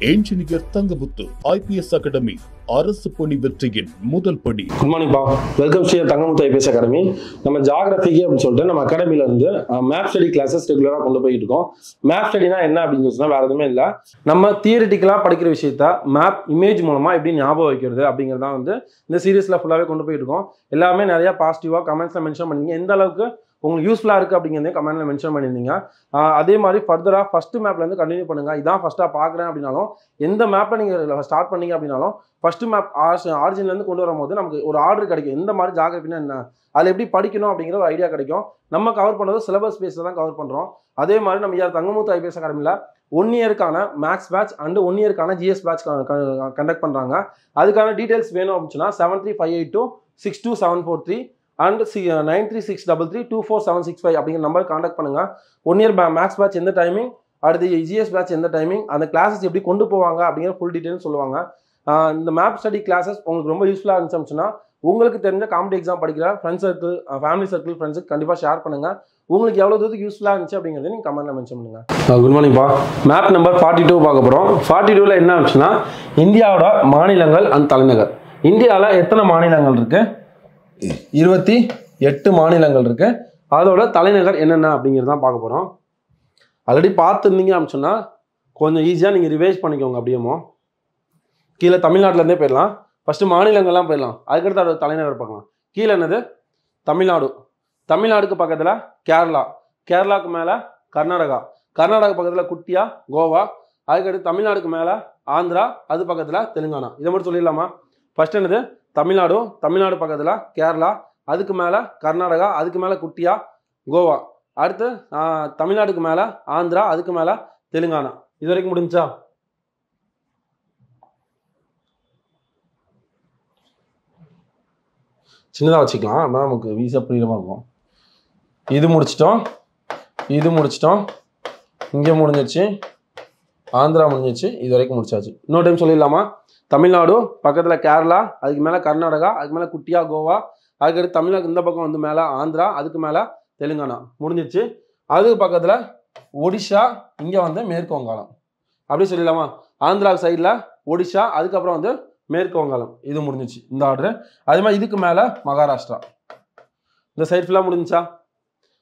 Engineer Thangamuthu IPS academy அரசு பணி வெற்றியின் முதல் படி. குட் மார்னிங் பா, welcome to Thangamuthu IPS academy. நம்ம ஜியோகிராஃபிக்கு அப்படின்னு சொல்லிட்டு நம்ம அகாடமில இருந்து மேப் ஸ்டடி கிளாஸஸ் ரெகுலராக கொண்டு போயிட்டு இருக்கோம். மேப் ஸ்டடினா என்ன அப்படின்னு சொன்னா வேற எதுவுமே இல்லை, நம்ம தியரிட்டிக்கலாக படிக்கிற விஷயத்த மேப் இமேஜ் மூலமா எப்படி ஞாபகம் வைக்கிறது அப்படிங்கிறதா வந்து இந்த சீரீஸ்ல ஃபுல்லாகவே கொண்டு போயிட்டு இருக்கோம். எல்லாமே நிறைய பாசிட்டிவா கமெண்ட்ஸ்ல மென்ஷன் பண்ணீங்க, எந்த அளவுக்கு உங்களுக்கு யூஸ்ஃபுல்லாக இருக்குது அப்படிங்கிறதே கமெண்ட்ல மென்ஷன் பண்ணியிருந்தீங்க. அதே மாதிரி ஃபர்தராக ஃபர்ஸ்ட் மேப்லேருந்து கண்டினியூ பண்ணுங்க. இதான் ஃபர்ஸ்ட்டாக பார்க்குறேன் அப்படின்னாலும், எந்த மேப்பில் நீங்கள் ஸ்டார்ட் பண்ணீங்க அப்படின்னாலும் ஃபர்ஸ்ட் மேப் ஆரிஜின்லேருந்து கொண்டு வரும்போது நமக்கு ஒரு ஆர்டர் கிடைக்கும். எந்த மாதிரி ஜியோகிராஃபினா என்ன, அதில் எப்படி படிக்கணும் அப்படிங்கிற ஒரு ஐடியா கிடைக்கும். நம்ம கவர் பண்ணுறது சிலபஸ் பேஸில் தான் கவர் பண்ணுறோம். அதே மாதிரி நம்ம தங்கமுத்து IPS அகாடமியில் 1 இயருக்கான மேக்ஸ் பேட்ச் அண்ட் 1 இயருக்கான GS பேட்ச் கண்டக்ட் பண்ணுறாங்க. அதுக்கான டீட்டெயில்ஸ் வேணும் அப்படின்னா 7358262743 அண்ட் 9363324765 அப்படிங்கிற நம்பர் கான்டாக்ட் பண்ணுங்க. 1 இயர் மேக்ஸ் பேட்ச் எந்த டைமிங், அடுத்து GS பேட்ச் எந்த டைமிங், அந்த கிளாஸஸ் எப்படி கொண்டு போவாங்க அப்படிங்கிற ஃபுல் டீட்டெயில் சொல்லுவாங்க. இந்த மேப் ஸ்டடி கிளாஸஸ் உங்களுக்கு ரொம்ப யூஸ்ஃபுல்லாக இருந்துச்சுன்னா உங்களுக்கு தெரிஞ்ச காம்படி எக்ஸாம் படிக்கிற ஃப்ரெண்ட்ஸ் சர்க்கிள், ஃபேமிலி சர்க்கிள், ஃப்ரெண்ட்ஸுக்கு கண்டிப்பாக ஷேர் பண்ணுங்க. உங்களுக்கு எவ்வளோ தூரத்துக்கு யூஸ்ஃபுல்லாக இருந்துச்சு அப்படிங்கிறத நீங்கள் கமெண்ட்ல மென்ஷன் பண்ணுங்க. குட் மார்னிங் பா, மேப் நம்பர் 42 பார்க்க போகிறோம். 42ல் என்ன ஆச்சுன்னா இந்தியாவோட மாநிலங்கள் அண்ட் தலைநகர். இந்தியாவில் எத்தனை மாநிலங்கள் இருக்கு? 28 மாநிலங்கள் இருக்கு. அதோட தலைநகர் என்னென்ன அப்படிங்கிறது தான் பார்க்க போகிறோம். ஆல்ரெடி பார்த்துருந்தீங்க அப்படின்னு சொன்னால் கொஞ்சம் ஈஸியாக நீங்கள் ரிவைஸ் பண்ணிக்கோங்க. அப்படியேமோ கீழே தமிழ்நாட்டிலேருந்தே போயிடலாம். ஃபஸ்ட்டு மாநிலங்கள்லாம் போயிடலாம், அதுக்கடுத்து அதோட தலைநகர் பார்க்கலாம். கீழே என்னது? தமிழ்நாடு. தமிழ்நாடுக்கு பக்கத்தில் கேரளா, கேரளாவுக்கு மேலே கர்நாடகா, கர்நாடகா பக்கத்தில் குட்டியா கோவா, அதுக்கடுத்து தமிழ்நாடுக்கு மேலே ஆந்திரா, அது பக்கத்தில் தெலுங்கானா. இதை மட்டும் சொல்லிடலாமா? ஃபர்ஸ்ட் என்னது? தமிழ்நாடு, தமிழ்நாடு பக்கத்தில் கேரளா, அதுக்கு மேலே கர்நாடகா, அதுக்கு மேலே குட்டியா கோவா, அடுத்து தமிழ்நாடுக்கு மேலே ஆந்திரா, அதுக்கு மேலே தெலுங்கானா. இது வரைக்கும் முடிஞ்சா? சின்னதாக வச்சுக்கலாம், அப்போ நமக்கு ஈஸியாக புரியுற மாதிரி இருக்கும். இது முடிச்சிட்டோம், இது முடிச்சிட்டோம், இங்கே முடிஞ்சிச்சு, ஆந்திரா முடிஞ்சிச்சு, இது வரைக்கும் முடிச்சாச்சு. இன்னொரு டைம் சொல்லிடலாமா? தமிழ்நாடு பக்கத்தில் கேரளா, அதுக்கு மேலே கர்நாடகா, அதுக்கு மேலே குட்டியா கோவா, அதுக்கடுத்து தமிழ்நாடு இந்த பக்கம் வந்து மேலே ஆந்திரா, அதுக்கு மேலே தெலுங்கானா முடிஞ்சிச்சு. அதுக்கு பக்கத்தில் ஒடிஷா, இங்கே வந்து மேற்கு வங்காளம். அப்படி சொல்லிடலாமா? ஆந்திரா சைடில் ஒடிஷா, அதுக்கப்புறம் வந்து மேற்கு வங்காளம். இது முடிஞ்சிச்சு இந்த ஆர்டரு. அதே மாதிரி இதுக்கு மேலே மகாராஷ்டிரா, இந்த சைட் ஃபுல்லாக முடிஞ்சிச்சா?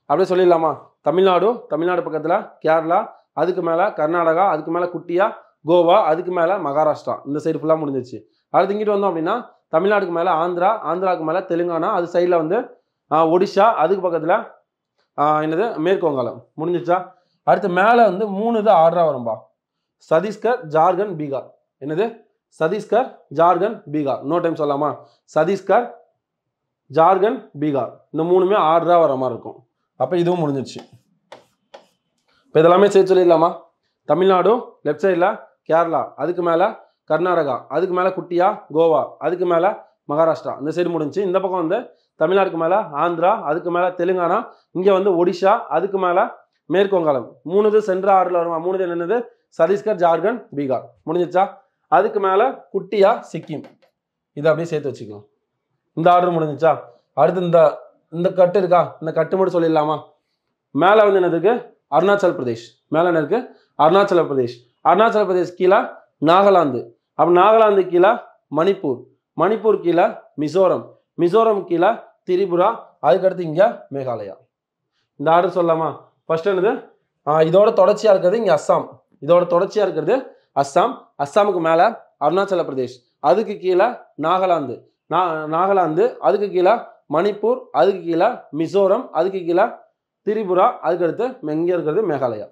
அப்படியே சொல்லிடலாமா? தமிழ்நாடு, தமிழ்நாடு பக்கத்தில் கேரளா, அதுக்கு மேலே கர்நாடகா, அதுக்கு மேலே குட்டியா கோவா, அதுக்கு மேலே மகாராஷ்டிரா. இந்த சைடு ஃபுல்லாக முடிஞ்சிச்சு. அடுத்து இங்கிட்டு வந்தோம் அப்படின்னா தமிழ்நாடுக்கு மேலே ஆந்திரா, ஆந்திராவுக்கு மேலே தெலுங்கானா, அது சைடில் வந்து ஒடிஷா, அதுக்கு பக்கத்தில் என்னது மேற்கு வங்காளம் முடிஞ்சிச்சா? அடுத்து மேலே வந்து 3 இது ஆர்டராக வரும்பா. சத்தீஸ்கர், ஜார்க்கண்ட், பீகார். என்னது? சத்தீஸ்கர், ஜார்க்கண்ட், பீகார். இன்னொரு டைம் சொல்லலாமா? சத்தீஸ்கர், ஜார்க்கண்ட், பீகார். இந்த 3மே ஆர்டராக வர மாதிரி இருக்கும். அப்போ இதுவும் முடிஞ்சிச்சு. இப்போ இதெல்லாமே சேர்த்து சொல்லிடலாமா? தமிழ்நாடு லெஃப்ட் சைடில் கேரளா, அதுக்கு மேலே கர்நாடகா, அதுக்கு மேலே குட்டியா கோவா, அதுக்கு மேலே மகாராஷ்டிரா. இந்த சைடு முடிஞ்சு. இந்த பக்கம் வந்து தமிழ்நாடுக்கு மேலே ஆந்திரா, அதுக்கு மேலே தெலுங்கானா, இங்கே வந்து ஒடிஷா, அதுக்கு மேலே மேற்கு வங்காளம். 3 இது சென்ட்ரல் ஆர்டரில் வருமா? 3 இது என்னது? சத்தீஸ்கர், ஜார்க்கண்ட், பீகார். முடிஞ்சிச்சா? அதுக்கு மேலே குட்டியா சிக்கிம். இதை அப்படியே சேர்த்து வச்சுக்கலாம். இந்த ஆர்டர் முடிஞ்சிச்சா? அடுத்து இந்த கட்டு இருக்கா? இந்த கட்டு மட்டும் சொல்லிடலாமா? மேலே வந்து என்னதுக்கு? அருணாச்சல் பிரதேஷ். மேலே என்ன இருக்கு? அருணாச்சல பிரதேஷ். அருணாச்சல பிரதேஷ் கீழே நாகாலாந்து, அப்போ நாகாலாந்து கீழே மணிப்பூர், மணிப்பூர் கீழே மிசோரம், மிசோரம் கீழே திரிபுரா, அதுக்கடுத்து இங்கே மேகாலயா. இந்த ஆர்டர் சொல்லலாமா? ஃபர்ஸ்ட் என்னது? இதோட தொடர்ச்சியாக இருக்கிறது இங்கே அஸ்ஸாம், இதோட தொடர்ச்சியாக இருக்கிறது அஸ்ஸாம், அஸ்ஸாமுக்கு மேலே அருணாச்சல பிரதேஷ், அதுக்கு கீழே நாகாலாந்து, நாகாலாந்து, அதுக்கு கீழே மணிப்பூர், அதுக்கு கீழே மிசோரம், அதுக்கு கீழே திரிபுரா, அதுக்கடுத்து இங்கே இருக்கிறது மேகாலயா.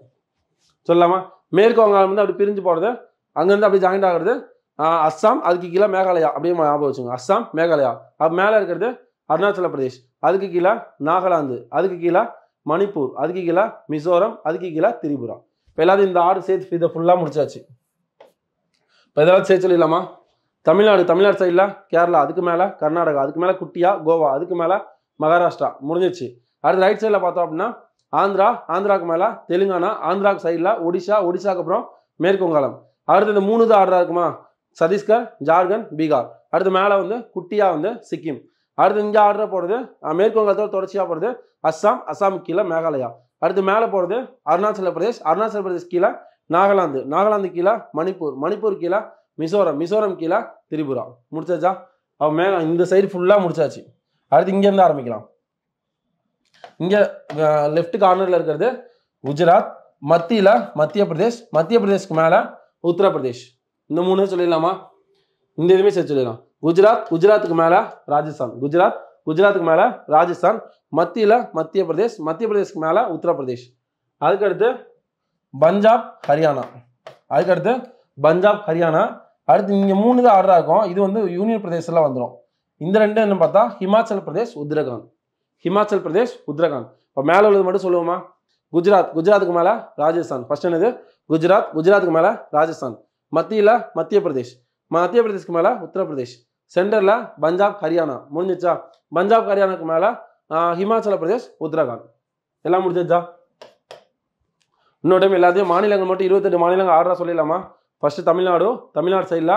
சொல்லலாமா? மேற்கு வங்காளம் வந்து அப்படி பிரிஞ்சு போகிறது, அங்கேருந்து அப்படி ஜாயிண்ட் ஆகிறது அஸ்ஸாம், அதுக்கு கீழே மேகாலயா. அப்படியே ஞாபகம் வச்சுங்க, அஸ்ஸாம், மேகாலயா. அப்போ மேலே இருக்கிறது அருணாச்சல பிரதேஷ், அதுக்கு கீழே நாகாலாந்து, அதுக்கு கீழே மணிப்பூர், அதுக்கு கீழே மிசோரம், அதுக்கு கீழே திரிபுரா. இப்போ எல்லாத்தையும் இந்த ஆர்டர் சேர்த்து இதை ஃபுல்லாக முடிச்சாச்சு. இப்போ இதெல்லாம் சேர்த்து சொல்லிடலாமா? தமிழ்நாடு, தமிழ்நாடு சைடில் கேரளா, அதுக்கு மேலே கர்நாடகா, அதுக்கு மேலே குட்டியா கோவா, அதுக்கு மேலே மகாராஷ்டிரா. முடிஞ்சிச்சு. அடுத்து ரைட் சைடில் பார்த்தோம் அப்படின்னா ஆந்திரா, ஆந்திராவுக்கு மேலே தெலுங்கானா, ஆந்திராவுக்கு சைடில் ஒடிஷா, ஒடிஷாக்கு அப்புறம் மேற்கு வங்காளம். அடுத்து இந்த 3 இது ஆர்டராக இருக்குமா? சத்தீஸ்கர், ஜார்க்கண்ட், பீகார். அடுத்து மேலே வந்து குட்டியா வந்து சிக்கிம். அடுத்து இங்கே ஆர்டர் போடுறது மேற்கு வங்காளத்தோட தொடர்ச்சியாக போடுறது அஸ்ஸாம், அஸ்ஸாமுக்கு கீழே மேகாலயா. அடுத்து மேலே போகிறது அருணாச்சல பிரதேஷ், அருணாச்சல பிரதேஷ் கீழே நாகாலாந்து, நாகாலாந்து கீழே மணிப்பூர், மணிப்பூர் கீழே மிசோரம், மிசோரம் கீழே திரிபுரா. முடிச்சாச்சா? அவன் மேலே இந்த சைடு ஃபுல்லாக முடிச்சாச்சு. அடுத்து இங்கேருந்து ஆரம்பிக்கலாம். இங்கே லெஃப்ட் கார்னரில் இருக்கிறது குஜராத், மத்தியில் மத்திய பிரதேஷ், மத்திய பிரதேஷ்க்கு மேலே உத்தரப்பிரதேஷ். இந்த 3 சொல்லிடலாமா? இந்த இதுவுமே சரி சொல்லிடலாம். குஜராத், குஜராத்துக்கு மேலே ராஜஸ்தான், குஜராத், குஜராத்துக்கு மேலே ராஜஸ்தான், மத்தியில் மத்திய பிரதேஷ், மத்திய பிரதேஷ்க்கு மேலே உத்தரப்பிரதேஷ். அதுக்கடுத்து பஞ்சாப், ஹரியானா. அதுக்கடுத்து பஞ்சாப், ஹரியானா. அடுத்து இங்கே 3 தான் ஆர்டராக இருக்கும். இது வந்து யூனியன் பிரதேசெல்லாம் வந்துடும். இந்த 2 என்ன பார்த்தா ஹிமாச்சல் பிரதேஷ், உத்தரகாண்ட். ஹிமாச்சல் பிரதேஷ், உத்தரகாண்ட். இப்போ மேலே உள்ளது மட்டும் சொல்லுவோமா? குஜராத், குஜராத்துக்கு மேலே ராஜஸ்தான். ஃபர்ஸ்ட் என்னது? குஜராத், குஜராத்துக்கு மேலே ராஜஸ்தான். மத்தியில் மத்திய பிரதேஷ், மத்திய பிரதேஷ்க்கு மேலே உத்தரப்பிரதேஷ். சென்டரில் பஞ்சாப், ஹரியானா. முடிஞ்சிச்சா? பஞ்சாப், ஹரியானாக்கு மேலே ஹிமாச்சல பிரதேஷ், உத்தரகாண்ட். எல்லாம் முடிஞ்சிச்சா? இன்னொரு டைம் எல்லாத்தையும் மாநிலங்கள் மட்டும் 28 மாநிலங்கள் ஆர்டராக சொல்லிடலாமா? ஃபர்ஸ்ட் தமிழ்நாடு, தமிழ்நாடு சைடில்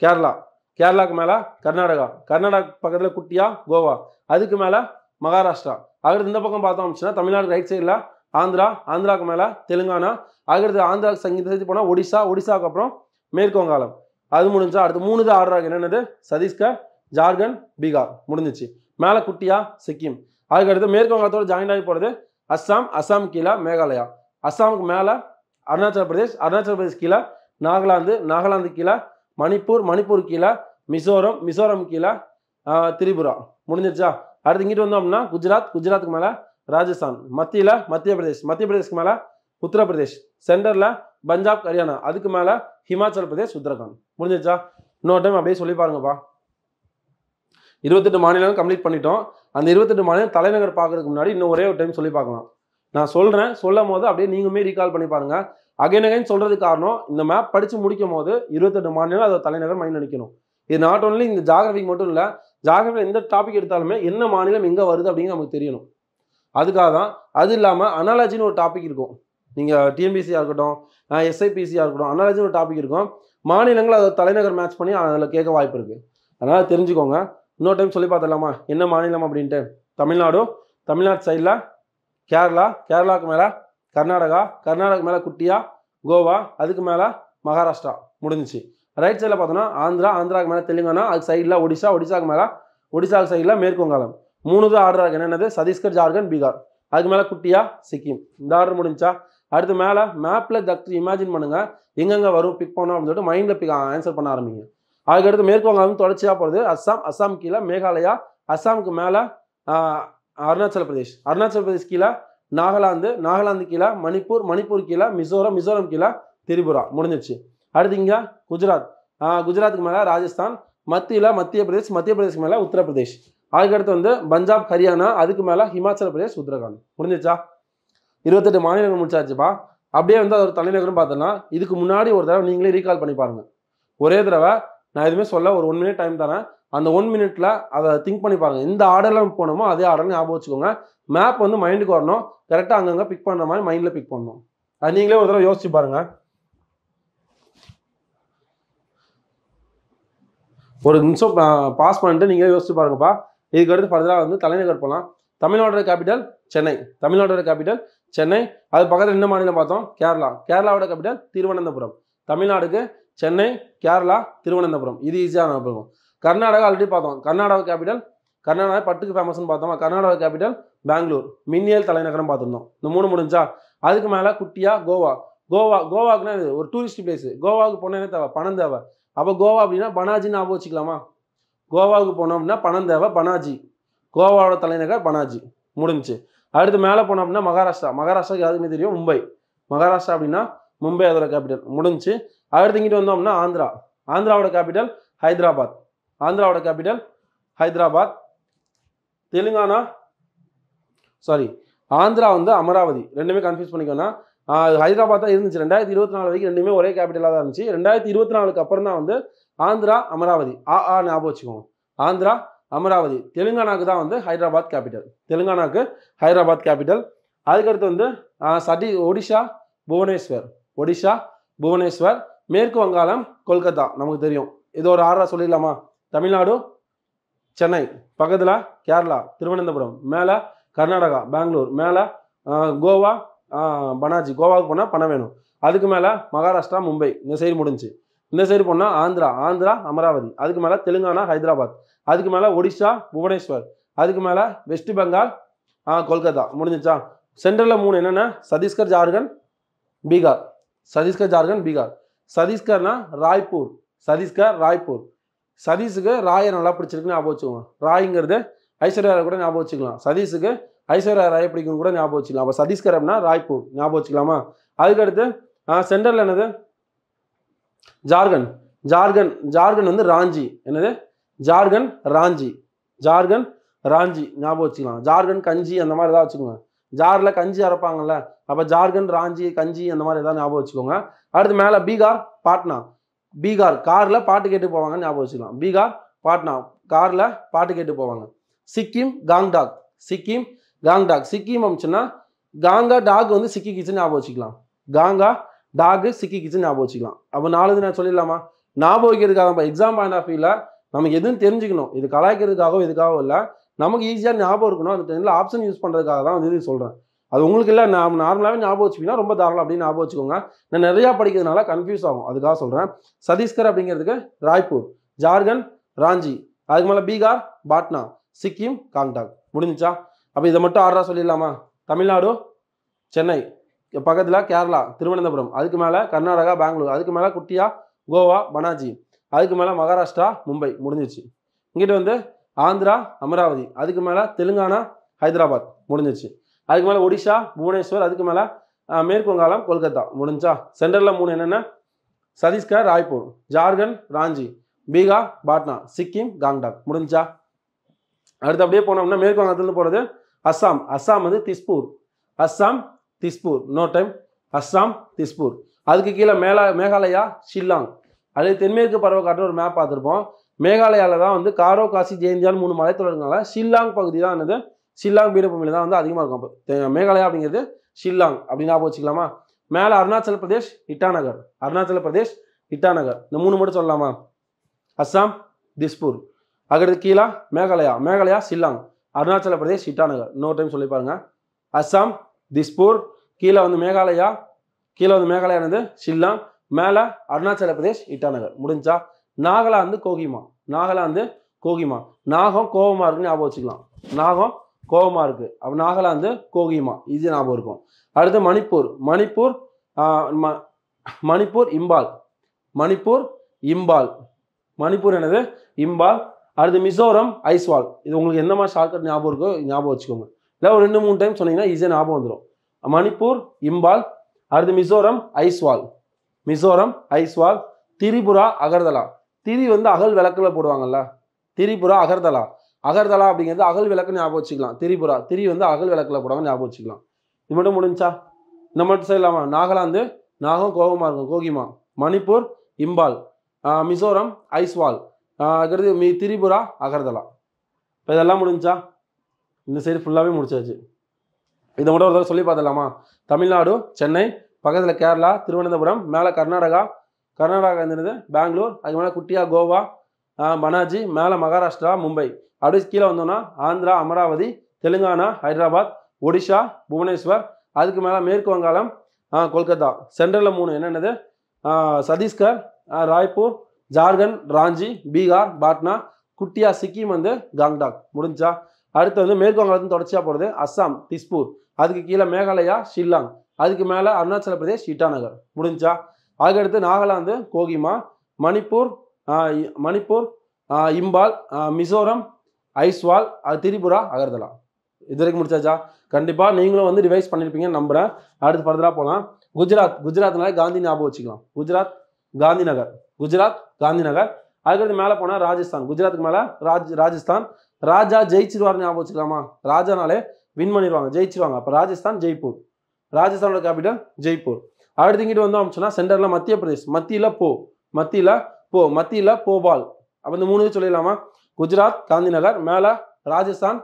கேரளா, கேரளாவுக்கு மேலே கர்நாடகா, கர்நாடகா பக்கத்தில் குட்டியா கோவா, அதுக்கு மேலே மகாராஷ்டிரா. அடுத்து இந்த பக்கம் பார்த்தோம் அப்படின்னா தமிழ்நாடு ரைட் சைடில் ஆந்திரா, ஆந்திராவுக்கு மேலே தெலுங்கானா. அடுத்து ஆந்திராவுக்கு சங்கீத போனால் ஒடிசா, ஒடிசாவுக்கு அப்புறம் மேற்கு வங்காளம். அது முடிஞ்சா அடுத்து 3 தான் ஆர்டராக என்னென்னது? சத்தீஸ்கர், ஜார்க்கண்ட், பீகார். முடிஞ்சிச்சு. மேலே குட்டியா சிக்கிம். அதுக்கடுத்து மேற்கு வங்காளத்தோட ஜாயின் ஆகி போகிறது அஸ்ஸாம், அஸ்ஸாம் கீழே மேகாலயா, அஸ்ஸாமுக்கு மேலே அருணாச்சல பிரதேஷ், அருணாச்சல பிரதேஷ் கீழே நாகாலாந்து, நாகாலாந்து கீழே மணிப்பூர், மணிப்பூர் கீழே மிசோரம், மிசோரம் கீழே திரிபுரா. முடிஞ்சிருச்சா? அடுத்து இங்கிட்டு வந்தோம் அப்படின்னா குஜராத், குஜராத்துக்கு மேலே ராஜஸ்தான், மத்தியில் மத்திய பிரதேஷ், மத்திய பிரதேஷ்க்கு மேலே உத்தரப்பிரதேஷ், சென்டரில் பஞ்சாப், ஹரியானா, அதுக்கு மேலே ஹிமாச்சல் பிரதேஷ், உத்தரகாண்ட். முடிஞ்சிருச்சா? இன்னொரு டைம் அப்படியே சொல்லி பாருங்கப்பா. 28 மாநிலம் கம்ப்ளீட் பண்ணிட்டோம். அந்த 28 மாநிலம் தலைநகர் பார்க்கறதுக்கு முன்னாடி இன்னும் ஒரே ஒரு டைம் சொல்லி பார்க்கலாம். நான் சொல்கிறேன், சொல்லும் போது அப்படியே நீங்களுமே ரீகால் பண்ணி பாருங்க. அகைன் அகைன் சொல்கிறதுக்கு காரணம் இந்த மேப் படித்து முடிக்கும் போது 28 மாநிலம் அதோட தலைநகர் மைண்ட் நினைக்கணும். இது நாட் ஓன்லி இந்த ஜாகிரபிக்கு மட்டும் இல்லை, ஜாகிரபியில் எந்த டாபிக் எடுத்தாலுமே என்ன மாநிலம் எங்கே வருது அப்படின்னு நமக்கு தெரியணும். அதுக்காக தான். அது இல்லாமல் அனாலஜின்னு ஒரு டாபிக் இருக்கும். நீங்கள் டிஎன்பிசியாக இருக்கட்டும், எஸ்ஐபிசியாக இருக்கட்டும், அனாலஜின்னு ஒரு டாபிக் இருக்கும். மாநிலங்கள் அதை தலைநகர் மேட்ச் பண்ணி அதில் கேட்க வாய்ப்பு இருக்குது. அதனால் தெரிஞ்சுக்கோங்க. இன்னொரு டைம் சொல்லி பார்த்துடலாமா என்ன மாநிலம் அப்படின்ட்டு? தமிழ்நாடு, தமிழ்நாடு சைடில் கேரளா, கேரளாவுக்கு மேலே கர்நாடகா, கர்நாடகாவுக்கு மேலே குட்டியா கோவா, அதுக்கு மேலே மகாராஷ்டிரா. முடிஞ்சிச்சு. ரைட் சைடில் பார்த்தோன்னா ஆந்திரா, ஆந்திராவுக்கு மேலே தெலுங்கானா, அதுக்கு சைடில் ஒடிசா, ஒடிசாவுக்கு மேலே ஒடிசாவுக்கு சைடில் மேற்கு வங்காளம். 3 தான் ஆர்டர் ஆகும். என்னென்னது? சத்தீஸ்கர், ஜார்க்கண்ட், பீகார். அதுக்கு மேலே குட்டியா சிக்கிம். இந்த ஆர்டர் முடிஞ்சா அடுத்து மேலே மேப்பில் ஜஸ்ட் இமேஜின் பண்ணுங்கள் எங்கெங்கே வரும் பிக் பண்ணோம் அப்படின்னு சொல்லிட்டு மைண்டில் ஆன்சர் பண்ண ஆரம்பிங்க. அதுக்கடுத்து மேற்கு வங்காளம் தொடர்ச்சியாக போகிறது அஸ்ஸாம், அஸ்ஸாம் கீழே மேகாலயா, அஸ்ஸாமுக்கு மேலே அருணாச்சல பிரதேஷ், அருணாச்சல பிரதேஷ் கீழே நாகாலாந்து, நாகாலாந்து கீழே மணிப்பூர், மணிப்பூர் கீழே மிசோரம், மிசோரம் கீழே திரிபுரா. முடிஞ்சிச்சு. அடுத்து இங்கே குஜராத், குஜராத்துக்கு மேலே ராஜஸ்தான், மத்தியில் மத்திய பிரதேஷ், மத்திய பிரதேஷ்க்கு மேலே உத்தரப்பிரதேஷ். அதுக்கடுத்து வந்து பஞ்சாப், ஹரியானா, அதுக்கு மேலே ஹிமாச்சல பிரதேஷ், உத்தரகாண்ட். முடிஞ்சிச்சா? 28 மாநிலங்கள் முடிச்சாச்சுப்பா. அப்படியே வந்து அது ஒரு தலைநகரம் பார்த்தோன்னா இதுக்கு முன்னாடி ஒரு தடவை நீங்களே ரீகால் பண்ணி பாருங்கள். ஒரே தடவை நான் எதுவுமே சொல்ல ஒரு 1 மினிட் டைம் தரேன். அந்த 1 மினிட்ல அதை திங்க் பண்ணி பாருங்கள். எந்த ஆர்டரில் போனோமோ அதே ஆர்டர் ஞாபகம் வச்சுக்கோங்க. மேப் வந்து மைண்டுக்கு வரணும். கரெக்டாக அங்கங்கே பிக் பண்ணுற மாதிரி மைண்டில் பிக் பண்ணணும். அது நீங்களே ஒரு தடவை யோசிச்சு பாருங்கள். ஒரு நிமிஷம் பாஸ் பண்ணிட்டு நீங்களே யோசிச்சு பாருங்கப்பா. இதுக்கு அடுத்து ஃபர்தராக வந்து தலைநகர் போகலாம். தமிழ்நாடோட கேபிட்டல் சென்னை, தமிழ்நாடோட கேபிட்டல் சென்னை. அது பக்கத்தில் என்ன மாநிலம் பார்த்தோம்? கேரளா, கேரளாவோட கேபிட்டல் திருவனந்தபுரம். தமிழ்நாடுக்கு சென்னை, கேரளா, திருவனந்தபுரம். இது ஈஸியாக நம்ம போகும். கர்நாடகா ஆல்ரெடி பார்த்தோம். கர்நாடகா கேபிட்டல், கர்நாடகா பட்டுக்கு ஃபேமஸ்ன்னு பார்த்தோமா? கர்நாடகா கேபிட்டல் பெங்களூர். மின்னியல் தலைநகரம் பார்த்துருந்தோம். இந்த 3 முடிஞ்சா அதுக்கு மேலே குட்டியா கோவா. கோவா, கோவாக்குன்னா இது ஒரு டூரிஸ்ட் பிளேஸ். கோவாவுக்கு போனால் என்ன தேவை? பணம் தேவை. அப்போ கோவா அப்படின்னா பனாஜின்னு ஞாபகம் வச்சுக்கலாமா? கோவாவுக்கு போனோம் அப்படின்னா பணம் தேவை, பனாஜி. கோவாவோட தலைநகர் பனாஜி. முடிஞ்சு. அடுத்து மேலே போனோம் அப்படின்னா மகாராஷ்டிரா. மகாராஷ்டிராவுக்கு யாருக்குமே தெரியும் மும்பை. மகாராஷ்டிரா அப்படின்னா மும்பை அதோட கேபிட்டல். முடிஞ்சு. அடுத்து இங்கிட்டு வந்தோம்னா ஆந்திரா. ஆந்திராவோட கேபிட்டல் ஹைதராபாத். ஆந்திராவோட கேபிட்டல் ஹைதராபாத். தெலுங்கானா, சாரி ஆந்திரா வந்து அமராவதி. ரெண்டுமே கன்ஃபியூஸ் பண்ணிக்கோன்னா ஹைதராபாத் தான் இருந்துச்சு. 2024 வரைக்கும் ரெண்டுமே ஒரே கேபிட்டலாக தான் இருந்துச்சு. 2024க்கு அப்புறம் தான் வந்து ஆந்திரா அமராவதி. ஞாபகம் வச்சுக்கோங்க. ஆந்திரா அமராவதி. தெலுங்கானாக்கு தான் வந்து ஹைதராபாத் கேபிட்டல். தெலுங்கானாக்கு ஹைதராபாத் கேபிட்டல். அதுக்கடுத்து வந்து ஒடிஷா புவனேஸ்வர். ஒடிஷா புவனேஸ்வர். மேற்கு வங்காளம் கொல்கத்தா. நமக்கு தெரியும். இது ஒரு 6 சொல்லிடலாமா? தமிழ்நாடு சென்னை, பக்கத்தில் கேரளா திருவனந்தபுரம், மேலே கர்நாடகா பெங்களூர், மேலே கோவா பனாஜி. கோவாவுக்கு போனால் பணம் வேணும். அதுக்கு மேலே மகாராஷ்டிரா மும்பை இந்த சைடு முடிஞ்சு. இந்த சைடு போனால் ஆந்திரா அமராவதி, அதுக்கு மேலே தெலுங்கானா ஹைதராபாத், அதுக்கு மேலே ஒடிஷா புவனேஸ்வர், அதுக்கு மேலே வெஸ்ட் பெங்கால் கொல்கத்தா முடிஞ்சிச்சா. சென்ட்ரலில் 3 என்னென்ன சத்தீஸ்கர் ஜார்க்கண்ட் பீகார். சத்தீஸ்கர்னா ராய்ப்பூர். சதீஷுக்கு ராயை நல்லா பிடிச்சிருக்குன்னு ஞாபகம் வச்சுக்கோங்க. ராய்ங்கிறது ஐஸ்வர்யா ராய் கூட ஞாபகம் வச்சுக்கலாம். சதீஷுக்கு ஐஸ்வர்யா ராயை பிடிக்கும் கூட ஞாபகம் வச்சுக்கலாம். அப்போ சத்தீஸ்கர் அப்படின்னா ராய்ப்பூர் ஞாபகம் வச்சுக்கலாமா. அதுக்கடுத்து சென்ட்ரலில் என்னது ஜார்க்கண்ட் வந்து ராஞ்சி. என்னது ஜார்க்கண்ட் ராஞ்சி ஞாபகம் வச்சுக்கலாம். ஜார்க்கண்ட் கஞ்சி அந்த மாதிரி ஏதாவது வச்சுக்கோங்க. ஜாரில் கஞ்சி அரைப்பாங்கல்ல, அப்போ ஜார்க்கண்ட் ராஞ்சி கஞ்சி அந்த மாதிரி ஏதாவது ஞாபகம் வச்சுக்கோங்க. அடுத்து மேலே பீகார் பாட்னா. காரில் பாட்டு கேட்டு போவாங்கன்னு ஞாபகம் வச்சுக்கலாம். பீகார் பாட்னா காரில் பாட்டு கேட்டு போவாங்க. சிக்கிம் காங்டாக். சிக்கிம் அமைச்சுன்னா காங்கா டாக் வந்து சிக்கி கிச்சன் ஞாபகம் வச்சுக்கலாம். அப்போ 4 நான் சொல்லிடலாமா. ஞாபகம் வைக்கிறதுக்காக எக்ஸாம் பாயிண்ட் ஆஃப் வியூவில் நமக்கு எதுவும் தெரிஞ்சுக்கணும். இது கலாய்க்கிறதுக்காகவும் இதுக்காகவும் இல்லை, நமக்கு ஈஸியாக ஞாபகம் இருக்கணும். அந்த டைமில் ஆப்ஷன் யூஸ் பண்ணுறதுக்காக தான் வந்து இது சொல்கிறேன். அது உங்களுக்கு இல்லை, நான் நார்மலாகவே ஞாபகம் வச்சுக்கிங்கன்னா ரொம்ப தாராளம் அப்படின்னு ஞாபகம் வச்சுக்கோங்க. நான் நிறையா படிக்கிறதுனால கன்ஃபியூஸ் ஆகும், அதுக்காக சொல்கிறேன். சத்தீஸ்கர் அப்படிங்கிறதுக்கு ராய்ப்பூர், ஜார்க்கண்ட் ராஞ்சி, அதுக்கு மேலே பீகார் பாட்னா, சிக்கிம் காங்டாக் முடிஞ்சிச்சா. அப்போ இதை மட்டும் ஆர்டராக சொல்லிடலாமா. தமிழ்நாடு சென்னை, பக்கத்தில் கேரளா திருவனந்தபுரம், அதுக்கு மேலே கர்நாடகா பெங்களூர், அதுக்கு மேலே குட்டியா கோவா பனாஜி, அதுக்கு மேலே மகாராஷ்டிரா மும்பை முடிஞ்சிச்சு. இங்கிட்ட வந்து ஆந்திரா அமராவதி, அதுக்கு மேலே தெலுங்கானா ஹைதராபாத் முடிஞ்சிச்சு. அதுக்கு மேலே ஒடிஷா புவனேஸ்வர், அதுக்கு மேலே மேற்கு வங்காளம் கொல்கத்தா முடிஞ்சா. சென்ட்ரலில் 3 என்னென்ன சத்தீஸ்கர் ராய்ப்பூர், ஜார்க்கண்ட் ராஞ்சி, பீகார் பாட்னா, சிக்கிம் காங்டாக் முடிஞ்சா. அடுத்து அப்படியே போனோம்னா மேற்கு வங்கத்திலிருந்து போகிறது அஸ்ஸாம் வந்து திஸ்பூர். அஸ்ஸாம் திஸ்பூர். அதுக்கு கீழே மேகாலயா ஷில்லாங். அது தென்மேற்கு பருவக்காற்று ஒரு மேப் பார்த்துருப்போம். மேகாலயாவில் தான் வந்து காரோ காசி ஜெயந்தியான் 3 மலைத்தொடர்களால ஷில்லாங் பகுதி தான் என்னது ஷில்லாங் பீடபூமியில் தான் வந்து அதிகமாக இருக்கும். அப்போ மேகாலயா அப்படிங்கிறது ஷில்லாங் அப்படின்னு ஞாபகம் வச்சுக்கலாமா. மேலே அருணாச்சல பிரதேஷ் இட்டாநகர், இந்த 3 மட்டும் சொல்லலாமா. அஸ்ஸாம் திஸ்பூர், அதுக்கு கீழே மேகாலயா ஷில்லாங், அருணாச்சல பிரதேஷ் இட்டாநகர். இன்னொரு டைம் சொல்லி பாருங்க. அஸ்ஸாம் திஸ்பூர், கீழே வந்து மேகாலயா என்னது ஷில்லாங், மேலே அருணாச்சல பிரதேஷ் இட்டாநகர் முடிஞ்சா. நாகாலாந்து கோகிமா. நாகம் கோவமா இருக்குன்னு ஞாபகம் வச்சுக்கலாம். அப்போ நாகாலாந்து கோகிமா இது ஞாபகம் இருக்கும். அடுத்து மணிப்பூர் என்னது இம்பால். அடுத்து மிசோரம் ஐஸ்வால். இது உங்களுக்கு எந்த மாதிரி ஷார்ட்கட் ஞாபகம் இருக்கோ ஞாபகம் வச்சுக்கோங்க. இல்லை ஒரு 2-3 டைம் சொன்னீங்கன்னா ஈஸியாக ஞாபகம் வந்துடும். மணிப்பூர் இம்பால், அடுத்து மிசோரம் ஐஸ்வால், திரிபுரா அகர்தலா. திரி வந்து அகல் விளக்கில் போடுவாங்கல்ல, திரிபுரா அகர்தலா அப்படிங்கிறது அகல் விளக்கு ஞாபகம் வச்சுக்கலாம். திரி வந்து அகல் விளக்கில் போடுவாங்க ஞாபகம் வச்சுக்கலாம். இது மட்டும் முடிஞ்சா. இந்த மட்டும் செய்யலாமா. நாகாலாந்து நாகம் கோவமா இருக்கும் கோகிமா, மணிப்பூர் இம்பால், மிசோரம் ஐஸ்வால், திரிபுரா அகர்தலா. இப்போ இதெல்லாம் முடிஞ்சா. இந்த சைடு ஃபுல்லாகவே முடிச்சாச்சு. இதை மட்டும் ஒரு தடவை சொல்லி பார்த்துடலாமா. தமிழ்நாடு சென்னை, பக்கத்தில் கேரளா திருவனந்தபுரம், மேலே கர்நாடகா இருந்தது பெங்களூர், அதுக்கு மேலே குட்டியா கோவா பனாஜி, மேலே மகாராஷ்டிரா மும்பை, அப்படியே கீழே வந்தோம்னா ஆந்திரா அமராவதி, தெலுங்கானா ஹைதராபாத், ஒடிஷா புவனேஸ்வர், அதுக்கு மேலே மேற்கு வங்காளம் கொல்கத்தா. சென்ட்ரலில் 3 என்னென்னது சத்தீஸ்கர் ராய்ப்பூர், ஜார்க்கண்ட் ராஞ்சி, பீகார் பாட்னா, குட்டியா சிக்கிம் வந்து காங்டாக் முடிஞ்சா. அடுத்து வந்து மேற்கு வங்காளத்துக்கு தொடர்ச்சியாக போகிறது அஸ்ஸாம் திஸ்பூர், அதுக்கு கீழே மேகாலயா ஷில்லாங், அதுக்கு மேலே அருணாச்சல பிரதேஷ் இட்டாநகர் முடிஞ்சா. அதுக்கடுத்து நாகாலாந்து கோகிமா, மணிப்பூர் இம்பால், மிசோரம் ஐஸ்வால், திரிபுரா அகர்தலா. இது வரைக்கும் முடிச்சாச்சா. கண்டிப்பாக நீங்களும் வந்து ரிவைஸ் பண்ணியிருப்பீங்கன்னு நம்புகிறேன். அடுத்து ஃபர்தராக போகலாம். குஜராத்னால காந்தி ஞாபகம் வச்சுக்கலாம். குஜராத் காந்திநகர். அதுக்கடுத்து மேலே போனால் ராஜஸ்தான். குஜராத்துக்கு மேலே ராஜஸ்தான், ராஜா ஜெயிச்சிருவார்னு ஞாபகம் வச்சுக்கலாமா. ராஜானாலே வின் பண்ணிடுவாங்க, ஜெயிச்சிருவாங்க. அப்போ ராஜஸ்தான் ஜெய்ப்பூர், ராஜஸ்தானோட கேபிட்டல் ஜெய்ப்பூர். அடுத்து இங்கிட்டு வந்தோம் அப்படின்னா சென்டரில் மத்திய பிரதேஷ், மத்தியில் போபால். அப்போ இந்த 3 சொல்லிடலாமா. குஜராத் காந்திநகர், மேலே ராஜஸ்தான்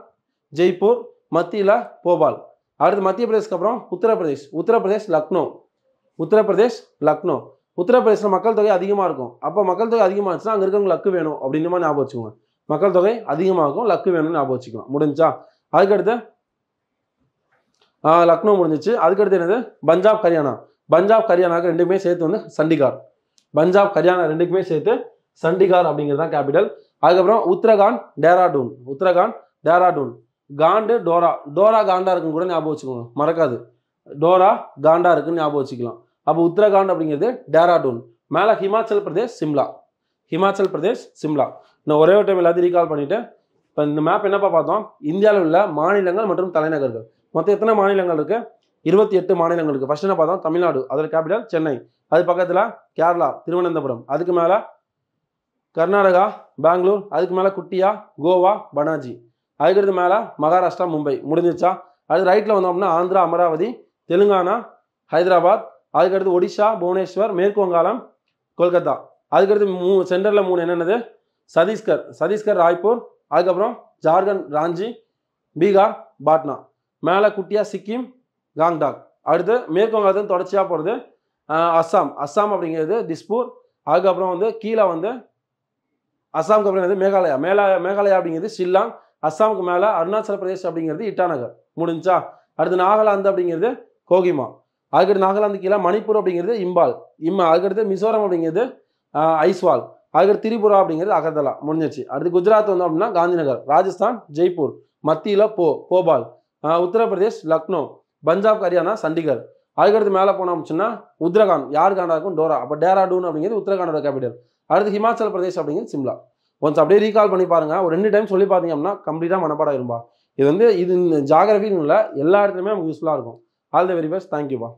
ஜெய்ப்பூர், மத்தியில் போபால். அடுத்து மத்திய பிரதேஷ்க்கு அப்புறம் உத்தரப்பிரதேஷ் லக்னோ. உத்தரப்பிரதேசில் மக்கள் தொகை அதிகமாக இருக்கும். அப்போ மக்கள் தொகை அதிகமாக இருந்துச்சுன்னா அங்கே இருக்கவங்க லக்கு வேணும் அப்படின்ற மாதிரி ஞாபகம் வச்சுக்கோங்க. மக்கள் தொகை அதிகமாக இருக்கும், லக்கு வேணும்னு ஞாபகம் வச்சுக்கலாம். முடிஞ்சா. அதுக்கடுத்து லக்னோ முடிஞ்சிச்சு. அதுக்கடுத்து என்னது பஞ்சாப் ஹரியானாக்கு ரெண்டுமே சேர்த்து வந்து சண்டிகார். பஞ்சாப் ஹரியானா ரெண்டுக்குமே சேர்த்து சண்டிகார் அப்படிங்கிறது தான் கேபிட்டல். அதுக்கப்புறம் உத்தரகாண்ட் டேராடூன். உத்தரகாண்ட் டேராடூன். காண்டு டோரா. டோரா காண்டா இருக்குன்னு கூட ஞாபகம் வச்சுக்கோங்க, மறக்காது. டோரா காண்டா இருக்குன்னு ஞாபகம் வச்சுக்கலாம். அப்போ உத்தரகாண்ட் அப்படிங்கிறது டேராடூன். மேலே ஹிமாச்சல் பிரதேஷ் சிம்லா. ஹிமாச்சல் பிரதேஷ் சிம்லா. நான் ஒரே ஒரு டைம் எல்லாத்தையும் ரீகால் பண்ணிட்டு இப்போ இந்த மேப் என்னப்பா பார்த்தோம், இந்தியாவில் உள்ள மாநிலங்கள் மற்றும் தலைநகர்கள். மொத்தம் எத்தனை மாநிலங்கள் இருக்கு? 28 மாநிலங்கள் இருக்கு. ஃபர்ஸ்ட் என்ன பார்த்தோம், தமிழ்நாடு, அதோட கேபிட்டல் சென்னை. அது பக்கத்தில் கேரளா திருவனந்தபுரம். அதுக்கு மேலே கர்நாடகா பெங்களூர். அதுக்கு மேலே குட்டியா கோவா பனாஜி. அதுக்கடுத்து மேலே மகாராஷ்டிரா மும்பை. முடிஞ்சிச்சா? அது ரைட்டில் வந்தோம்னா ஆந்திரா அமராவதி, தெலுங்கானா ஹைதராபாத். அதுக்கடுத்து ஒடிஷா புவனேஸ்வர், மேற்கு வங்காளம் கொல்கத்தா. அதுக்கடுத்து சென்டரில் 3 என்னென்னது, சத்தீஸ்கர். சத்தீஸ்கர் ராய்ப்பூர். அதுக்கப்புறம் ஜார்க்கண்ட் ராஞ்சி, பீகார் பாட்னா. மேலே குட்டியா சிக்கிம் காங்டாக். அடுத்து மேற்கு வங்காளத்துக்கு தொடர்ச்சியாக போகிறது அஸ்ஸாம். அஸ்ஸாம் அப்படிங்கிறது திஸ்பூர். அதுக்கப்புறம் வந்து கீழே வந்து அஸ்ஸாமுக்கு அப்புறம் வந்து மேகாலயா. மேகாலயா அப்படிங்கிறது ஷில்லாங். அஸ்ஸாமுக்கு மேலே அருணாச்சல பிரதேஷ் அப்படிங்கிறது இட்டாநகர். முடிஞ்சா? அடுத்து நாகாலாந்து அப்படிங்கிறது கோகிமா. அதுக்கடுத்து நாகாலாந்து கீழே மணிப்பூர் அப்படிங்கிறது இம்பால். அதுக்கடுத்து மிசோரம் அப்படிங்கிறது ஐஸ்வால். அதுக்கடுத்து திரிபுரா அப்படிங்கிறது அகர்தலா. முடிஞ்சிச்சு. அடுத்து குஜராத் வந்தோம் அப்படின்னா காந்திநகர். ராஜஸ்தான் ஜெய்ப்பூர். மத்தியில் போபால். உத்தரப்பிரதேஷ் லக்னோ. பஞ்சாப் ஹரியானா சண்டிகர். அதுக்கடுத்து மேலே போனோம்னா உத்தரகாண்ட். யார் காண்டா இருக்கும்? டோரா. அப்போ டேராடூன் அப்படிங்கிறது உத்தரகாண்டோட கேபிட்டல். அடுத்து ஹிமாச்சல் பிரதேஷ் அப்படிங்கிறது சிம்லா. ஒன்ஸ் அப்படியே ரீகால் பண்ணி பாருங்க. ஒரு 2 டைம் சொல்லி பார்த்தீங்க அப்படின்னா கம்ப்ளீட்டாக மனப்பாடம் இருப்பா. இது வந்து இது ஜாகிரபின்னு இல்லை, எல்லா இடத்துலையுமே நமக்கு யூஸ்ஃபுல்லாக இருக்கும். All the very best. தேங்க்யூப்பா.